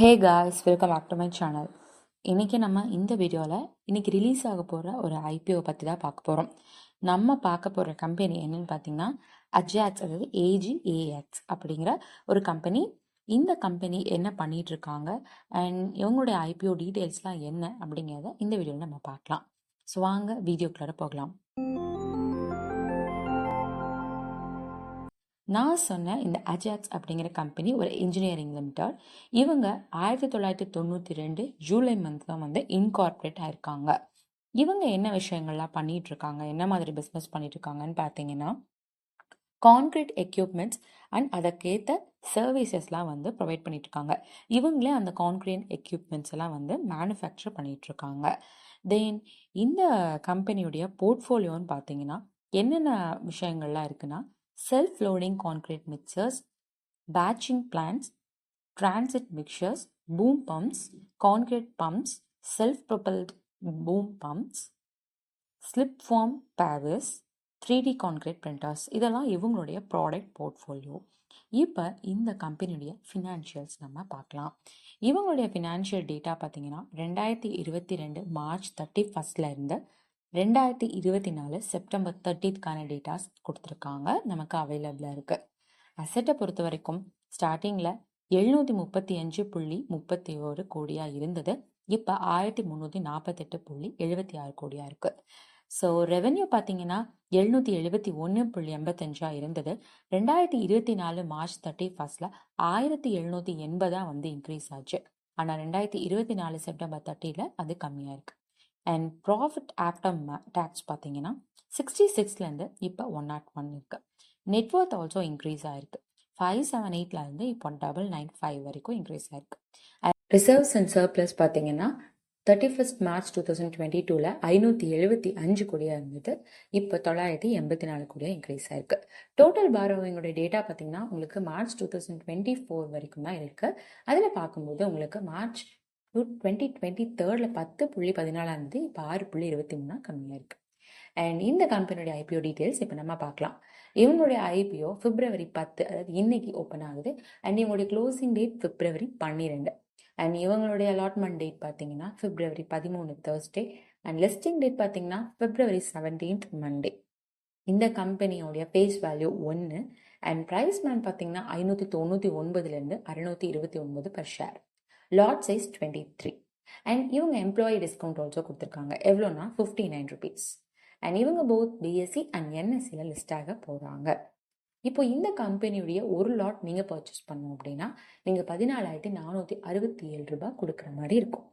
Hey guys, welcome back to my channel. இன்றைக்கி நம்ம இந்த வீடியோவில் இன்றைக்கி ரிலீஸ் ஆக போகிற ஒரு ஐபிஓ பற்றி தான் பார்க்க போகிறோம். நம்ம பார்க்க போகிற கம்பெனி என்னன்னு பார்த்தீங்கன்னா அஜாக்ஸ், அதாவது AGAX அப்படிங்கிற ஒரு கம்பெனி. இந்த கம்பெனி என்ன பண்ணிட்டு இருக்காங்க அண்ட் இவங்களுடைய ஐபிஓ டீட்டெயில்ஸ்லாம் என்ன அப்படிங்கிறத இந்த வீடியோவில் நம்ம பார்க்கலாம். ஸோ வாங்க வீடியோக்குள்ளார போகலாம். நான் சொன்ன இந்த அஜாக்ஸ் அப்படிங்கிற கம்பெனி ஒரு இன்ஜினியரிங் லிமிடெட். இவங்க 1992 ஜூலை மந்த் தான் வந்து இன்கார்பரேட் ஆயிருக்காங்க. இவங்க என்ன விஷயங்கள்லாம் பண்ணிட்டு இருக்காங்க, என்ன மாதிரி பிஸ்னஸ் பண்ணிட்டு இருக்காங்கன்னு பார்த்தீங்கன்னா கான்கிரீட் எக்யூப்மெண்ட்ஸ் அண்ட் அதற்கேற்ற சர்வீசஸ்லாம் வந்து ப்ரொவைட் பண்ணிட்டு இருக்காங்க. இவங்களே அந்த கான்கிரீட் எக்யூப்மெண்ட்ஸ் எல்லாம் வந்து மேனுஃபேக்சர் பண்ணிட்டு இருக்காங்க. தென் இந்த கம்பெனியுடைய போர்ட்ஃபோலியோன்னு பார்த்தீங்கன்னா என்னென்ன விஷயங்கள்லாம் இருக்குன்னா self loading concrete mixers, batching plants, transit mixers, boom pumps, concrete pumps, self propelled boom pumps, slip form pavers, 3D concrete printers, இதெல்லாம் இவங்களுடைய ப்ராடக்ட் போர்ட்ஃபோலியோ. இப்போ இந்த கம்பெனியுடைய ஃபினான்ஷியல்ஸ் நம்ம பார்க்கலாம். இவங்களுடைய ஃபினான்ஷியல் டேட்டா பார்த்தீங்கன்னா 2022 மார்ச் 31 இருந்து 2024 செப்டம்பர் 30க்கான டேட்டாஸ் கொடுத்துருக்காங்க, நமக்கு அவைலபிளாக இருக்குது. அசெட்டை பொறுத்த வரைக்கும் ஸ்டார்டிங்கில் 735.31 கோடியாக இருந்தது. இப்போ 1348.76 கோடியாக இருக்குது. ஸோ ரெவென்யூ பார்த்தீங்கன்னா 771.85 இருந்தது. 2024 மார்ச் 31 1780 வந்து இன்க்ரீஸ் ஆச்சு. ஆனால் 2024 செப்டம்பர் 30 அது கம்மியாக இருக்குது. அண்ட் ப்ராஃபிட் ஆஃப்டர் டேக்ஸ் பார்த்தீங்கன்னா 66 இப்போ 101 இருக்குது. நெட்ஒர்த் ஆல்சோ இன்க்ரீஸ் ஆயிருக்கு. 578 இப்போ 995 வரைக்கும் இன்க்ரீஸ் ஆயிருக்கு. ரிசர்வ்ஸ் அண்ட் சர்ப்ளஸ் பார்த்தீங்கன்னா 31 மார்ச் 2022 575 கோடியாக இருந்தது. இப்போ 984 கோடியாக இன்க்ரீஸ் ஆயிருக்கு. டோட்டல் பாரோவிங்கோட டேட்டா பார்த்தீங்கன்னா உங்களுக்கு மார்ச் 2024 வரைக்கும் தான் இருக்குது. அதில் பார்க்கும்போது உங்களுக்கு மார்ச் 2023 10.14 இருந்தது. இப்போ 6.23 கம்மியாக இருக்குது. அண்ட் இந்த கம்பெனியோட ஐபிஓ டீட்டெயில்ஸ் இப்போ நம்ம பார்க்கலாம். இவங்களுடைய ஐபிஓ February 10, அதாவது இன்னைக்கு ஓப்பன் ஆகுது. அண்ட் இவங்களுடைய க்ளோசிங் டேட் February 12. அண்ட் இவங்களுடைய அலாட்மெண்ட் டேட் பார்த்தீங்கன்னா February 13 Thursday. And listing date பார்த்தீங்கன்னா February 17 Monday. இந்த கம்பெனியோடைய face value 1 and price man பார்த்தீங்கன்னா 599 629 per share. Lot size 23. And இவங்க எம்ப்ளாயி டிஸ்கவுண்ட் ஆல்சோ கொடுத்துருக்காங்க. எவ்வளோனா 59 rupees. அண்ட் இவங்க போத் பிஎஸ்சி அண்ட் என்எஸ்சியில் லிஸ்ட் ஆக போகிறாங்க. இப்போ இந்த கம்பெனியுடைய ஒரு லாட் நீங்கள் பர்ச்சேஸ் பண்ணோம் அப்படின்னா நீங்கள் 14,467 ரூபாய் கொடுக்குற மாதிரி இருக்கும்.